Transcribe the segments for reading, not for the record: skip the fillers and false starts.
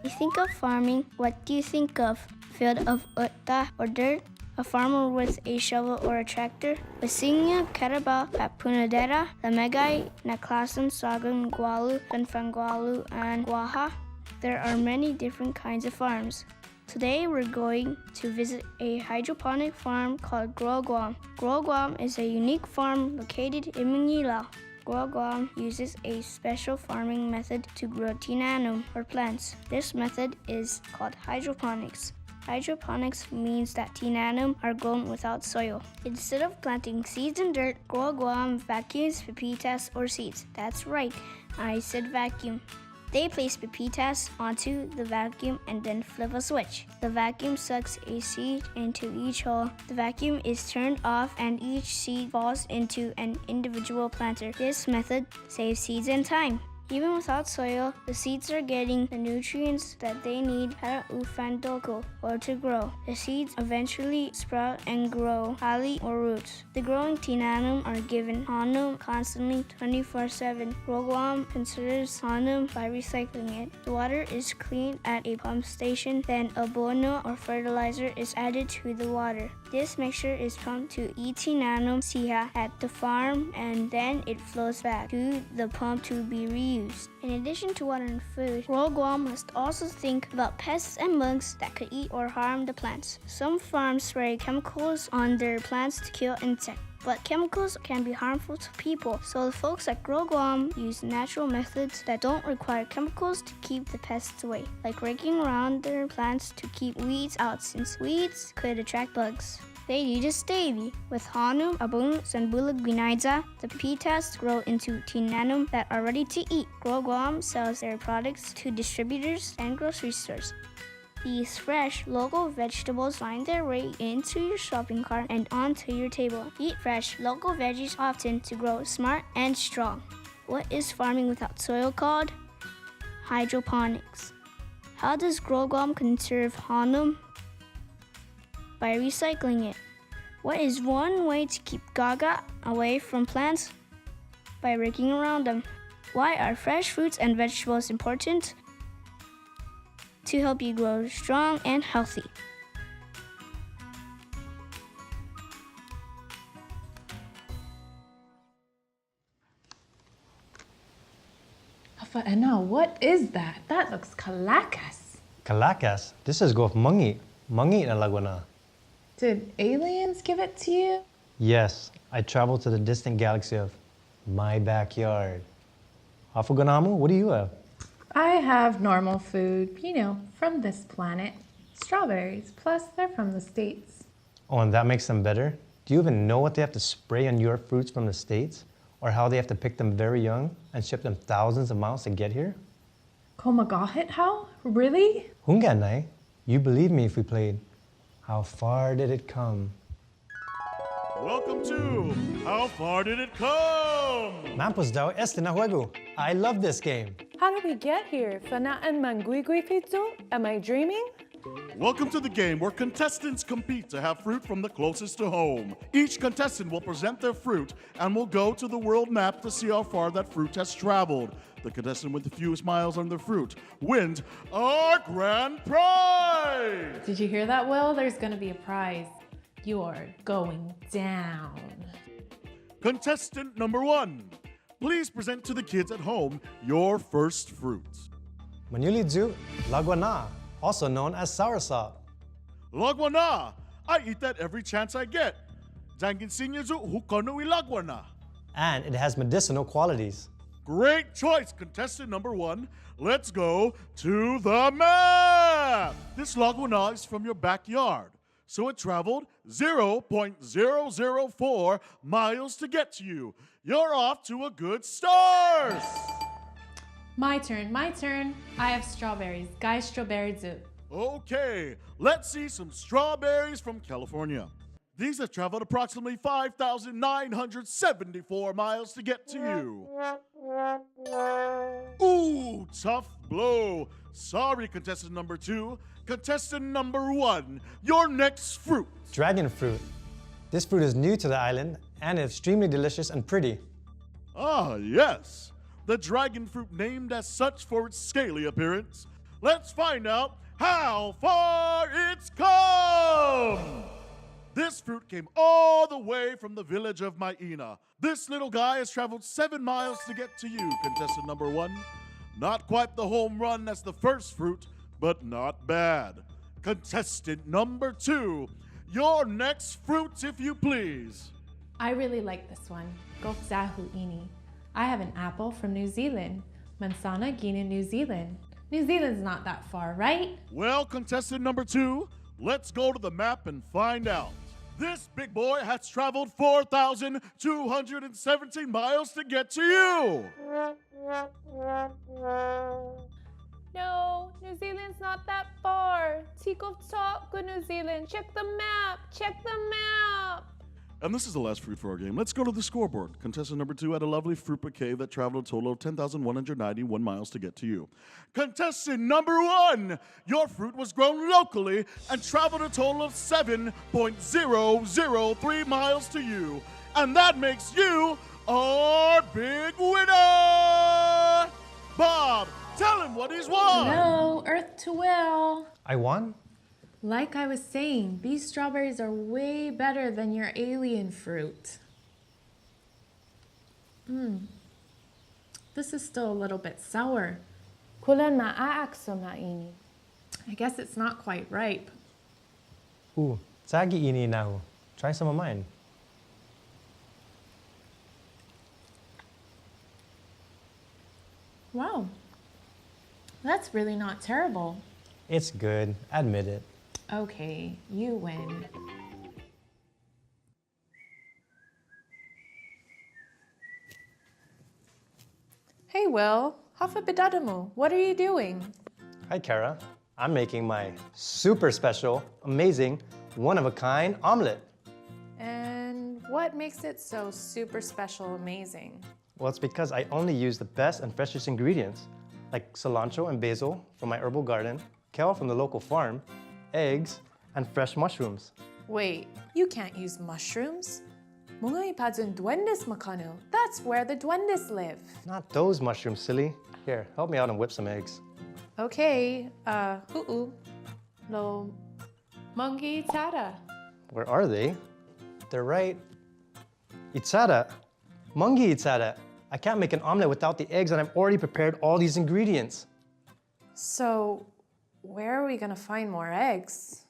You think of farming, what do you think of? Field of uta or dirt? A farmer with a shovel or a tractor? Basinya karaba papunadera, lamegai, naklasan sagun gualu, fanfangualu, and guaha. There are many different kinds of farms. Today we're going to visit a hydroponic farm called Guam. Guam is a unique farm located in Manila. Guam uses a special farming method to grow tinanum or plants. This method is called hydroponics. Hydroponics means that tinanum are grown without soil. Instead of planting seeds in dirt, Guam vacuums pepitas or seeds. That's right, I said vacuum. They place pepitas onto the vacuum and then flip a switch. The vacuum sucks a seed into each hole. The vacuum is turned off and each seed falls into an individual planter. This method saves seeds and time. Even without soil, the seeds are getting the nutrients that they need para ufandoko, or to grow. The seeds eventually sprout and grow ali or roots. The growing tinanum are given honum constantly 24/7. Guam considers honum by recycling it. The water is cleaned at a pump station, then abono or fertilizer is added to the water. This mixture is pumped to tinanum siha at the farm and then it flows back to the pump to be reused. In addition to water and food, Guam must also think about pests and bugs that could eat or harm the plants. Some farms spray chemicals on their plants to kill insects. But chemicals can be harmful to people, so the folks at Guam use natural methods that don't require chemicals to keep the pests away, like raking around their plants to keep weeds out since weeds could attract bugs. They need a stavy. With hanum, abung, and bulag binaidza, the pepitas grow into tinanum that are ready to eat. Guam sells their products to distributors and grocery stores. These fresh, local vegetables find their way into your shopping cart and onto your table. Eat fresh, local veggies often to grow smart and strong. What is farming without soil called? Hydroponics. How does Guam conserve hanum? By recycling it. What is one way to keep gaga away from plants? By raking around them. Why are fresh fruits and vegetables important? To help you grow strong and healthy. Håfa, and now what is that? That looks kalakas. Kalakas? This is gof mangi. Mangi na lagwana. Did aliens give it to you? Yes, I traveled to the distant galaxy of my backyard. Afuganamu, what do you have? I have normal food, from this planet. Strawberries, plus they're from the States. Oh, and that makes them better? Do you even know what they have to spray on your fruits from the States? Or how they have to pick them very young and ship them thousands of miles to get here? Komagahit how? Really? Hunganai, you believe me if we played How Far Did It Come? Welcome to How Far Did It Come? Mampus daw este na juego. I love this game. How did we get here? Fanaan manguigui pizzo? Am I dreaming? Welcome to the game where contestants compete to have fruit from the closest to home. Each contestant will present their fruit and will go to the world map to see how far that fruit has traveled. The contestant with the fewest miles on their fruit wins our grand prize! Did you hear that, Will? There's gonna be a prize. You're going down. Contestant number 1, please present to the kids at home your first fruit. Manulidzu lagwana, also known as soursop. Lagwana! I eat that every chance I get. Janginsinyazu hukonu ilagwana. And it has medicinal qualities. Great choice, contestant number 1. Let's go to the map! This lagwana is from your backyard, so it traveled 0.004 miles to get to you. You're off to a good start! My turn. I have strawberries. Guys, strawberry zoo. Okay, let's see some strawberries from California. These have traveled approximately 5,974 miles to get to you. Ooh, tough blow. Sorry, contestant number 2. Contestant number 1, your next fruit. Dragon fruit. This fruit is new to the island and extremely delicious and pretty. Ah, yes. The dragon fruit named as such for its scaly appearance. Let's find out how far it's come! This fruit came all the way from the village of Maina. This little guy has traveled 7 miles to get to you, contestant number 1. Not quite the home run as the first fruit, but not bad. Contestant number 2, your next fruit, if you please. I really like this one. Gokzahu ini. I have an apple from New Zealand. Mansana Gina, New Zealand. New Zealand's not that far, right? Well, contestant number 2, let's go to the map and find out. This big boy has traveled 4,217 miles to get to you. No, New Zealand's not that far. Tiko Tåke, New Zealand. Check the map. Check the map. And this is the last fruit for our game. Let's go to the scoreboard. Contestant number 2 had a lovely fruit bouquet that traveled a total of 10,191 miles to get to you. Contestant number 1, your fruit was grown locally and traveled a total of 7.003 miles to you. And that makes you our big winner! Bob, tell him what he's won! No, Earth to Will. I won? Like I was saying, these strawberries are way better than your alien fruit. This is still a little bit sour. Kulan maaakso ini. I guess it's not quite ripe. Ooh, sagi ini nahu. Try some of mine. Wow, that's really not terrible. It's good, admit it. Okay, you win. Hey, Will. Håfa bidadamu. What are you doing? Hi, Cara. I'm making my super special, amazing, one-of-a-kind omelet. And what makes it so super special amazing? Well, it's because I only use the best and freshest ingredients, like cilantro and basil from my herbal garden, kale from the local farm, eggs, and fresh mushrooms. Wait, you can't use mushrooms? Mga ipadun duendes makano. That's where the duendes live. Not those mushrooms, silly. Here, help me out and whip some eggs. Okay, lo mungi tada. Where are they? They're right. Itsada. Mungi itsada. I can't make an omelet without the eggs, and I've already prepared all these ingredients. So, where are we gonna find more eggs?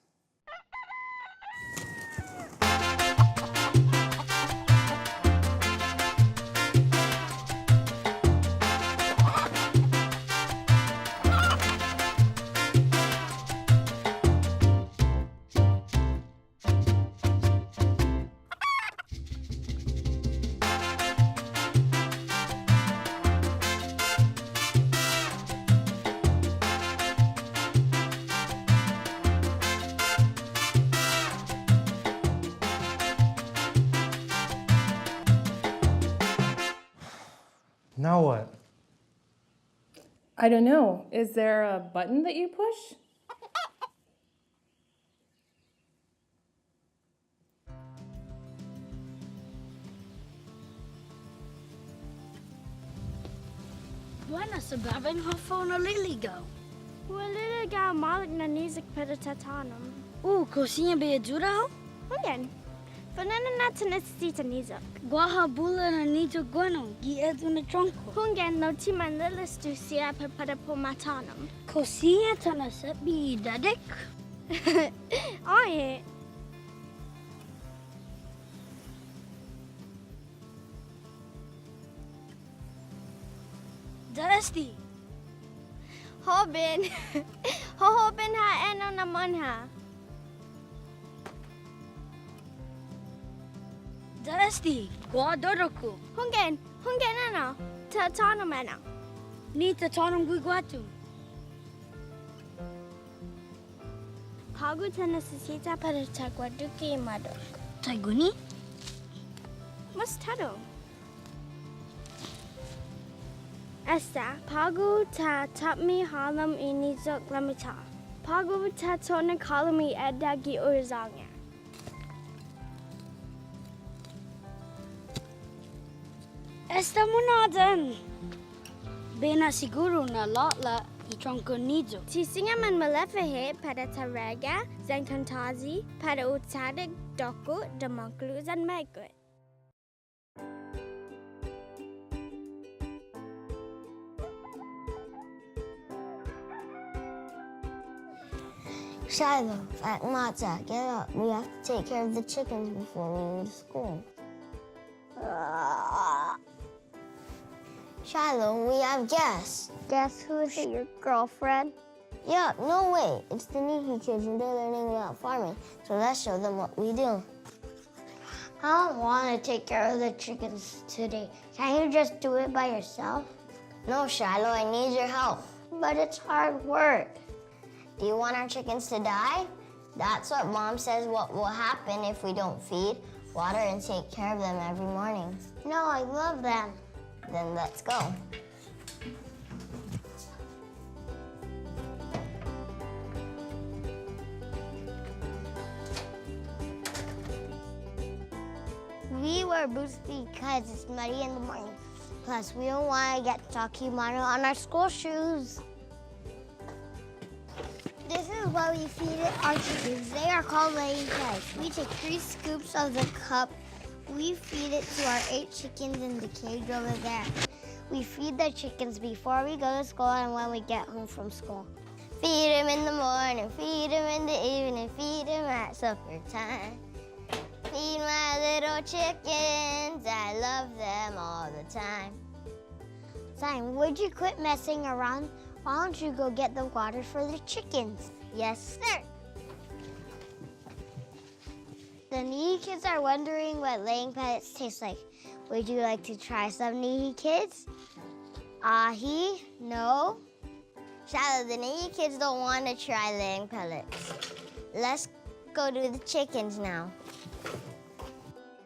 Now what? I don't know. Is there a button that you push? Buena sa babang Håfa na liligaw. Waliligaw malik na nizik para tatanam. Kusinya ba yadura ho? Again. Fanana natin at tita nizak. Guaha bula na nito guano, giedu na tronco. Hungan no timan lilis tu siya para po matanam. Kusinya tanasa bi dadik. Aye. Dusty. Hobin. Hobin ha eno naman ha. Dusty, guadoroku. Hungen ano. Tatanam ano. Ni tatanam guiguatu. Pagu necesita para taguaduki madok. Taguni? Mas tado. Esta, pagu ta tapmi halam inizok lamita. Pagu ta tona kalami edagi urzanga. Esta mo natin. Bena siguro na lotla I tronco nido. Tisinga man malefahe para taraga, zankantazi, para utadig doko, damonklus and maggot. Shiloh, Fat Matza, get up. We have to take care of the chickens before we go to school. Shiloh, we have guests. Guess who's your girlfriend? Yeah, no way. It's the Nihi kids and they're learning about farming. So let's show them what we do. I don't want to take care of the chickens today. Can't you just do it by yourself? No, Shiloh, I need your help. But it's hard work. Do you want our chickens to die? That's what Mom says what will happen if we don't feed, water, and take care of them every morning. No, I love them. Then let's go. We wear boots because it's muddy in the morning. Plus, we don't want to get Takimaru on our school shoes. This is what we feed our chickens. They are called laying pests. We take 3 scoops of the cup. We feed it to our 8 chickens in the cage over there. We feed the chickens before we go to school and when we get home from school. Feed them in the morning, feed them in the evening, feed them at supper time. Feed my little chickens, I love them all the time. Simon, would you quit messing around? Why don't you go get the water for the chickens? Yes, sir. The Nihi kids are wondering what laying pellets taste like. Would you like to try some, Nihi kids? Ahi? No? Shiloh, the Nihi kids don't want to try laying pellets. Let's go to the chickens now.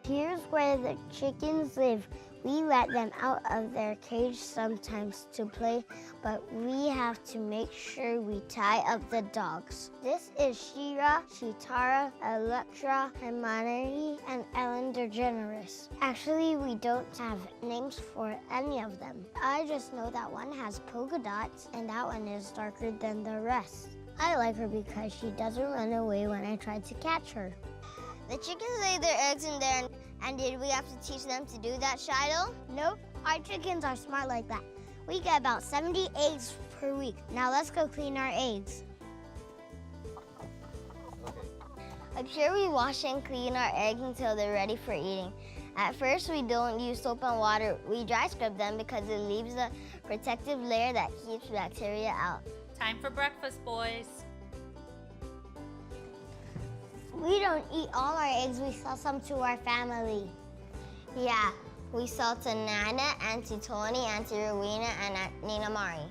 Here's where the chickens live. We let them out of their cage sometimes to play, but we have to make sure we tie up the dogs. This is Shira, Shitara, Electra, Hermione, and Ellen DeGeneres. Actually, we don't have names for any of them. I just know that one has polka dots and that one is darker than the rest. I like her because she doesn't run away when I try to catch her. The chickens lay their eggs in there, and did we have to teach them to do that, Shiloh? Nope, our chickens are smart like that. We get about 70 eggs per week. Now let's go clean our eggs. Make sure we wash and clean our eggs until they're ready for eating. At first, we don't use soap and water. We dry scrub them because it leaves a protective layer that keeps bacteria out. Time for breakfast, boys. We don't eat all our eggs, we sell some to our family. Yeah, we sell to Nana, Auntie Tony, Auntie Rowena, and Aunt Nina Mari.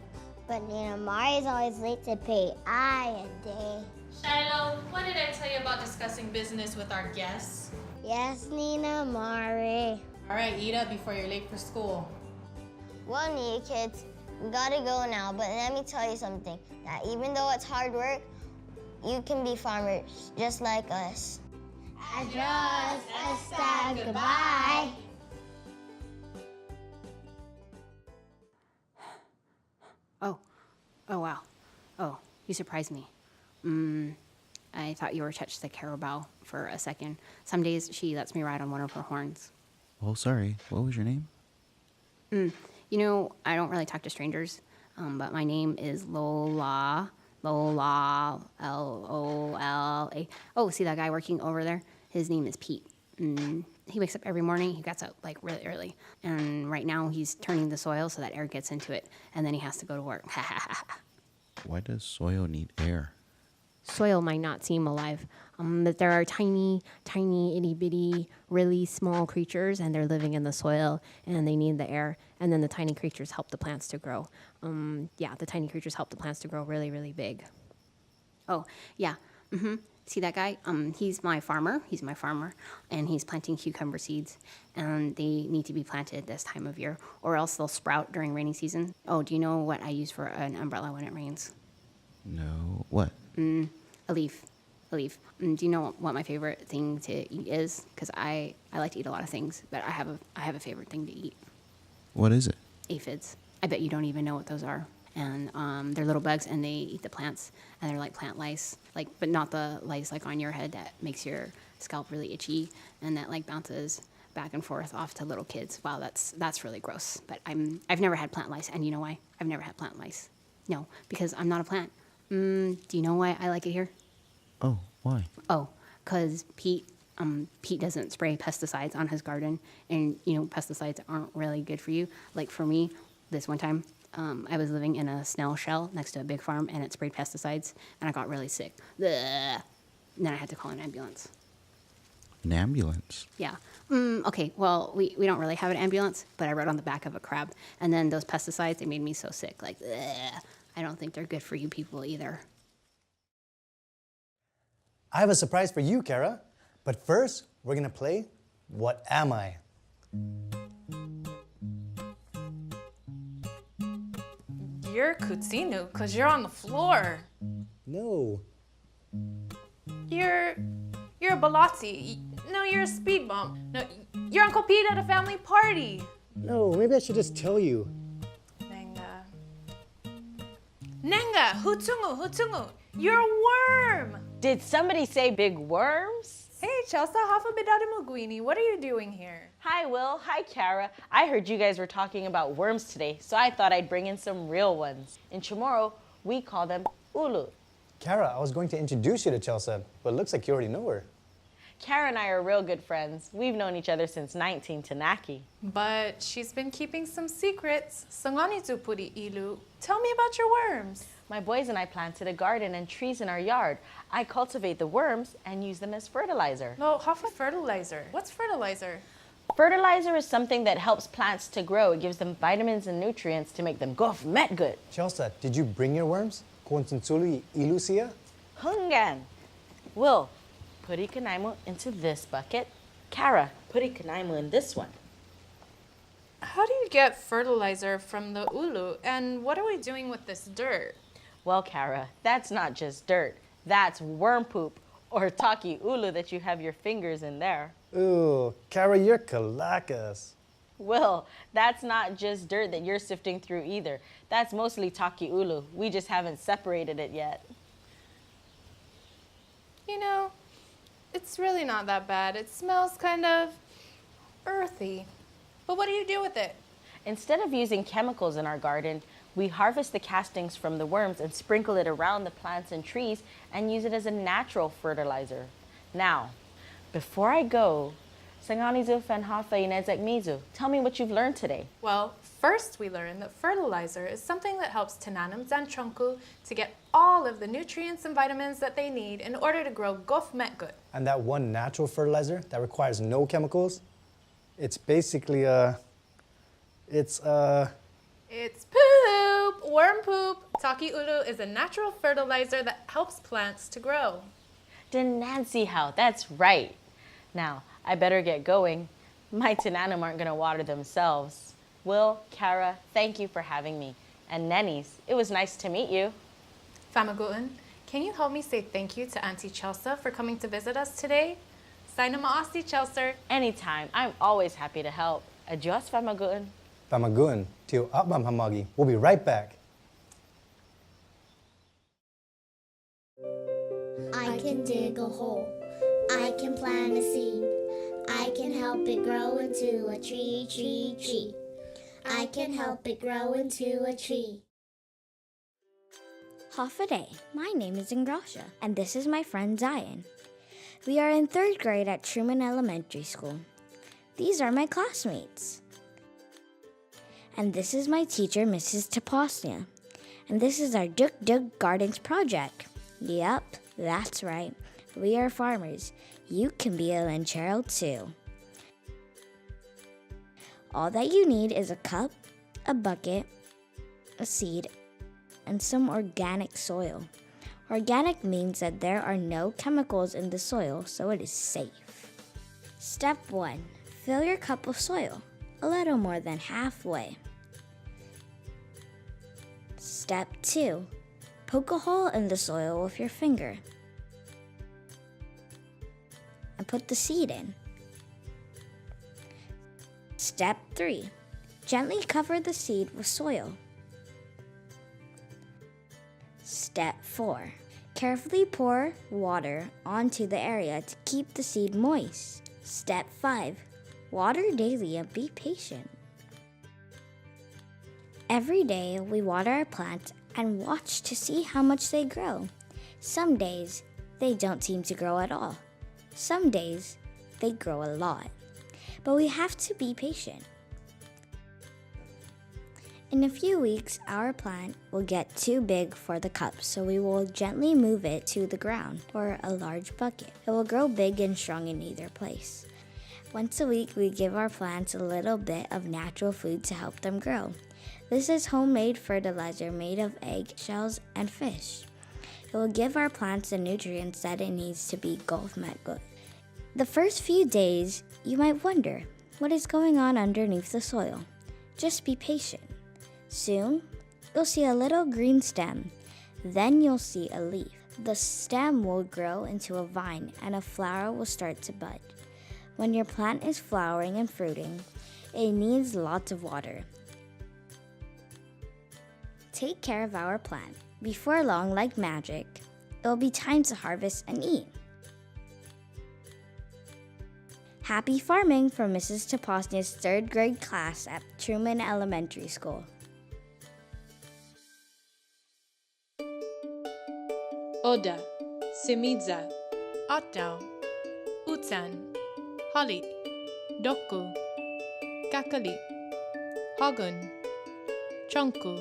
But Nina Mari is always late to pay. A day. Shiloh, what did I tell you about discussing business with our guests? Yes, Nina Mari. All right, eat up before you're late for school. Well, Nihi kids, we gotta go now, but let me tell you something, that even though it's hard work, you can be farmers just like us. Adios, hasta, goodbye. Oh, wow. Oh, you surprised me. I thought you were touched the carabao for a second. Some days she lets me ride on one of her horns. Oh, sorry. What was your name? You know, I don't really talk to strangers, but my name is Lola. Lola, Lola. Oh, see that guy working over there? His name is Pete. He wakes up every morning. He gets up like really early. And right now he's turning the soil so that air gets into it. And then he has to go to work. Why does soil need air? Soil might not seem alive, but there are tiny, itty bitty, really small creatures, and they're living in the soil, and they need the air. And then the tiny creatures help the plants to grow. The tiny creatures help the plants to grow really, really big. Oh, yeah. See that guy? He's my farmer, and he's planting cucumber seeds, and they need to be planted this time of year, or else they'll sprout during rainy season. Oh, do you know what I use for an umbrella when it rains? No. What? A leaf. Do you know what my favorite thing to eat is? Because I like to eat a lot of things, but I have a favorite thing to eat. What is it? Aphids. I bet you don't even know what those are. and they're little bugs, and they eat the plants, and they're like plant lice, like, but not the lice like on your head that makes your scalp really itchy and that like bounces back and forth off to little kids. Wow, that's really gross. But I've never had plant lice, and you know why? I've never had plant lice. No, because I'm not a plant. Do you know why I like it here? Oh, why? Oh, because Pete doesn't spray pesticides on his garden, and you know pesticides aren't really good for you. Like for me, this one time, I was living in a snail shell next to a big farm, and it sprayed pesticides, and I got really sick. Blech. And then I had to call an ambulance. An ambulance? Yeah. Okay, well, we don't really have an ambulance, but I rode on the back of a crab, and then those pesticides, they made me so sick. Like, bleh. I don't think they're good for you people either. I have a surprise for you, Cara. But first, we're gonna play What Am I? You're Kutsinu, because you're on the floor. No. You're a Balazzi. No, you're a speed bump. No, you're Uncle Pete at a family party. No, maybe I should just tell you. Nenga, Hutungu, you're a worm. Did somebody say big worms? Hey, Chelsea, Håfa Muguini, what are you doing here? Hi, Will. Hi, Cara. I heard you guys were talking about worms today, so I thought I'd bring in some real ones. In Chamorro, we call them ulu. Cara, I was going to introduce you to Chelsea, but it looks like you already know her. Cara and I are real good friends. We've known each other since 19 Tanaki. But she's been keeping some secrets. Sanganitu puri ilu. Tell me about your worms. My boys and I planted a garden and trees in our yard. I cultivate the worms and use them as fertilizer. No, Håfa fertilizer. What's fertilizer? Fertilizer is something that helps plants to grow. It gives them vitamins and nutrients to make them go met good. Chelsea, did you bring your worms? Konsunsuli ilusia? Hungan. Will, put ikanaimu into this bucket. Cara, put ikanaimu in this one. How do you get fertilizer from the ulu? And what are we doing with this dirt? Well, Cara, that's not just dirt. That's worm poop, or taki ulu that you have your fingers in there. Ooh, Cara, you're Kalaka's. Will, that's not just dirt that you're sifting through either. That's mostly taki ulu. We just haven't separated it yet. You know, it's really not that bad. It smells kind of earthy. But what do you do with it? Instead of using chemicals in our garden, we harvest the castings from the worms and sprinkle it around the plants and trees and use it as a natural fertilizer. Now, before I go, Sanganizu and Håfa Inezek Mizu, tell me what you've learned today. Well, first we learned that fertilizer is something that helps Tananum Zanchonku to get all of the nutrients and vitamins that they need in order to grow gof metgut. And that one natural fertilizer that requires no chemicals, it's basically it's poop, worm poop. Taki ulu is a natural fertilizer that helps plants to grow. Nancy, how? That's right. Now, I better get going. My Tananum aren't going to water themselves. Will, Cara, thank you for having me. And Nennies, it was nice to meet you. Famagutan, can you help me say thank you to Auntie Chelsea for coming to visit us today? Saina maasti, Chelsea. Anytime. I'm always happy to help. Adios, Famagutan. Famagutan, Tio Abam Hamagi. We'll be right back. I can dig a hole. I can plant a seed. I can help it grow into a tree. I can help it grow into a tree. Håfa day. My name is Ingrasha, and this is my friend Zion. We are in 3rd grade at Truman Elementary School. These are my classmates. And this is my teacher, Mrs. Taposnia. And this is our DUK DUK Gardens project. Yep, that's right. We are farmers. You can be a ranchero too. All that you need is a cup, a bucket, a seed, and some organic soil. Organic means that there are no chemicals in the soil, so it is safe. Step 1. Fill your cup with soil, a little more than halfway. Step 2. Poke a hole in the soil with your finger and put the seed in. Step 3. Gently cover the seed with soil. Step 4. Carefully pour water onto the area to keep the seed moist. Step 5. Water daily and be patient. Every day we water our plants and watch to see how much they grow. Some days they don't seem to grow at all. Some days they grow a lot. But we have to be patient. In a few weeks, our plant will get too big for the cup, so we will gently move it to the ground or a large bucket. It will grow big and strong in either place. Once a week, we give our plants a little bit of natural food to help them grow. This is homemade fertilizer made of egg shells and fish. It will give our plants the nutrients that it needs to be Gulf Met good. The first few days, you might wonder what is going on underneath the soil. Just be patient. Soon, you'll see a little green stem. Then you'll see a leaf. The stem will grow into a vine and a flower will start to bud. When your plant is flowering and fruiting, it needs lots of water. Take care of our plant. Before long, like magic, it will be time to harvest and eat. Happy farming from Mrs. Taposnia's 3rd grade class at Truman Elementary School. Oda, Simidza, Otto, Utsan, Hali, Doku, Kakali, Hogun, Chonku,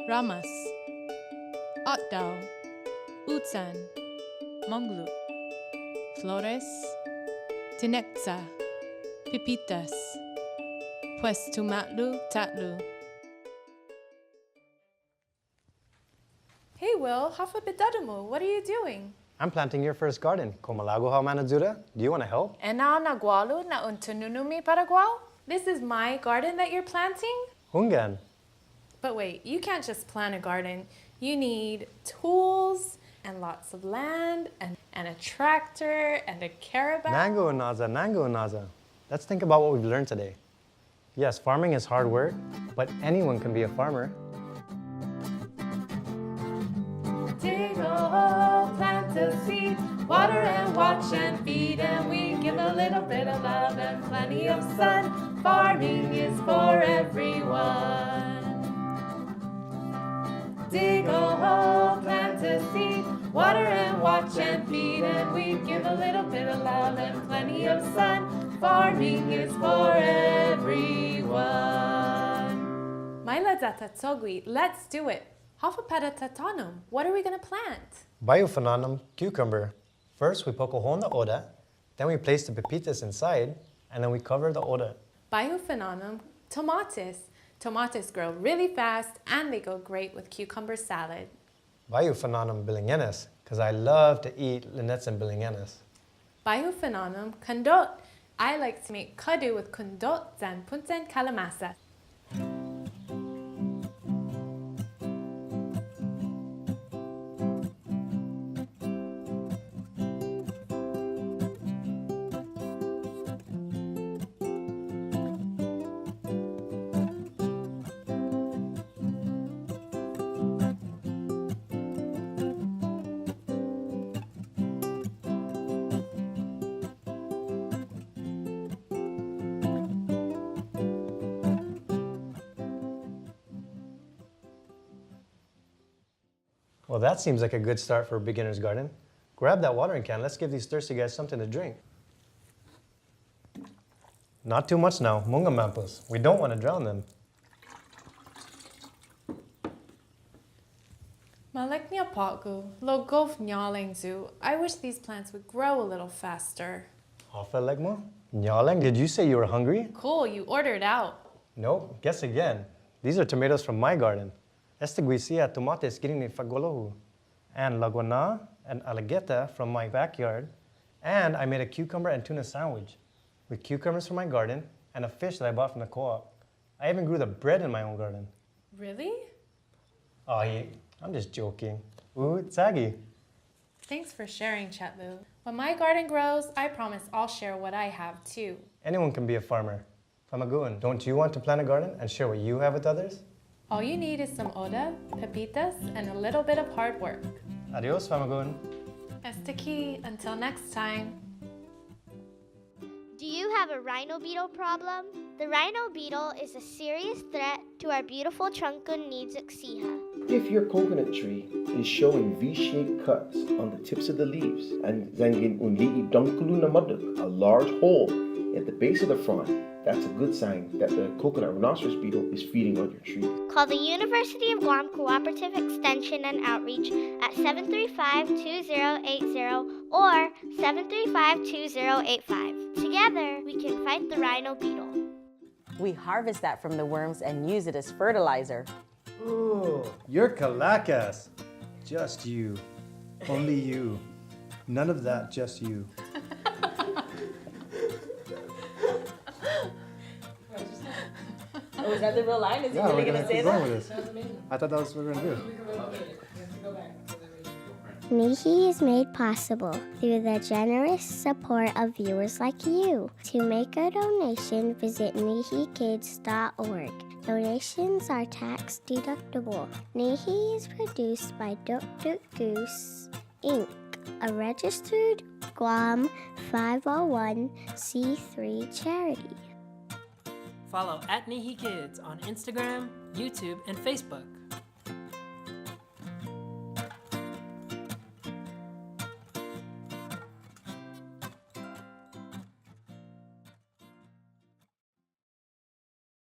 Ramas, Otto, Utsan, Monglu, Flores, Tinetza, Pipitas, Pues Tumatlu Tatlu. Hey Will, Håfa Bidadamu, what are you doing? I'm planting your first garden. Komalago ha manadzura. Do you want to help? Ena nagualu na untununumi paragual? This is my garden that you're planting? Hungan. But wait, you can't just plant a garden. You need tools and lots of land and a tractor and a caravan. Nango naza. Let's think about what we've learned today. Yes, farming is hard work, but anyone can be a farmer. Dig a hole, plant a seed, water and watch and feed, and we give a little bit of love and plenty of sun. Farming is for everyone. Dig a hole, plant a seed, water and watch and feed, and we give a little bit of love and plenty of sun. Farming is for everyone. Maila data togui, let's do it. Håfa TÅNOM, what are we going to plant? Biophenonum cucumber. First, we poke a hole in the oda, then we place the pepitas inside, and then we cover the oda. Biophenonum tomates. Tomates grow really fast and they go great with cucumber salad. Biophenonum bilingenes, because I love to eat linettes and bilingenes. Biophenonum kundot. I like to make kadu with kundot and punten kalamasa. Well, that seems like a good start for a beginner's garden. Grab that watering can. Let's give these thirsty guys something to drink. Not too much now. Munga mampus. We don't want to drown them. Maleknia potgu, logof nyalengzu. I wish these plants would grow a little faster. Håfa legmo? Nyaleng, did you say you were hungry? Cool, you ordered out. Nope, guess again. These are tomatoes from my garden. Este guisia tomates girini fagolohu. And laguana and alligator from my backyard. And I made a cucumber and tuna sandwich with cucumbers from my garden and a fish that I bought from the co-op. I even grew the bread in my own garden. Really? Oh, I'm just joking. Ooh, Tsagi. Thanks for sharing, Chetlu. When my garden grows, I promise I'll share what I have too. Anyone can be a farmer. Famagoon, don't you want to plant a garden and share what you have with others? All you need is some oda, pepitas, and a little bit of hard work. Adios, Famagun. That's the key. Until next time. Do you have a rhino beetle problem? The rhino beetle is a serious threat to our beautiful Trunkun Nizuxiha. If your coconut tree is showing V-shaped cuts on the tips of the leaves and zangin unli'i dunkulu namaduk, a large hole at the base of the frond, that's a good sign that the coconut rhinoceros beetle is feeding on your tree. Call the University of Guam Cooperative Extension and Outreach at 735-2080 or 735-2085. Together, we can fight the rhino beetle. We harvest that from the worms and use it as fertilizer. Ooh, you're Calacas. Just you. Only you. None of that, just you. Oh, is that the real line? Is he really going to say that? I thought that was what we were going to do. Nihi is made possible through the generous support of viewers like you. To make a donation, visit nihikids.org. Donations are tax deductible. Nihi is produced by DUK DUK GOOSE, Inc., a registered Guam 501c3 charity. Follow @NihiKids on Instagram, YouTube, and Facebook.